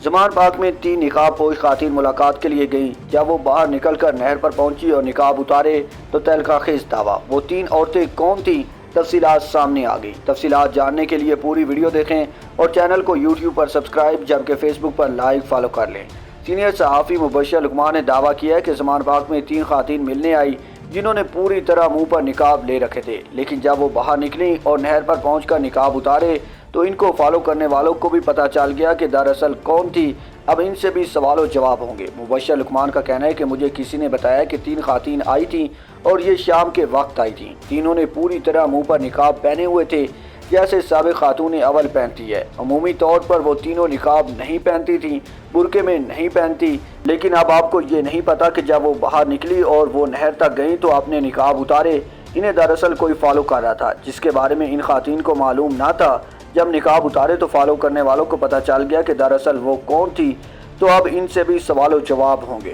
زمان پاک میں 3 نقاب پوش خواتین ملاقات کے لیے گئیں۔ جب وہ باہر نکل کر نہر پر پہنچی اور نقاب اتارے تو تہلکہ خیز دعویٰ، وہ 3 عورتیں کون تھیں؟ تفصیلات سامنے آ گئی۔ تفصیلات جاننے کے لیے پوری ویڈیو دیکھیں اور چینل کو یوٹیوب پر سبسکرائب جبکہ فیس بک پر لائک فالو کر لیں۔ سینئر صحافی مبشر لقمان نے دعویٰ کیا ہے کہ زمان پاک میں 3 خواتین ملنے آئی جنہوں نے پوری طرح منہ پر نقاب لے رکھے تھے، لیکن جب وہ باہر نکلیں اور نہر پر پہنچ کر نقاب اتارے تو ان کو فالو کرنے والوں کو بھی پتہ چل گیا کہ دراصل کون تھی۔ اب ان سے بھی سوال و جواب ہوں گے۔ مبشر لقمان کا کہنا ہے کہ مجھے کسی نے بتایا کہ 3 خواتین آئی تھیں اور یہ شام کے وقت آئی تھیں۔ تینوں نے پوری طرح منہ پر نقاب پہنے ہوئے تھے جیسے سابق خاتون اول پہنتی ہے۔ عمومی طور پر وہ تینوں نقاب نہیں پہنتی تھیں، برقعے میں نہیں پہنتی، لیکن اب آپ کو یہ نہیں پتا کہ جب وہ باہر نکلی اور وہ نہر تک گئیں تو اپنے نقاب اتارے۔ انہیں دراصل کوئی فالو کر رہا تھا جس کے بارے میں ان خواتین کو معلوم نہ تھا۔ جب نقاب اتارے تو فالو کرنے والوں کو پتہ چل گیا کہ دراصل وہ کون تھی، تو اب ان سے بھی سوال و جواب ہوں گے۔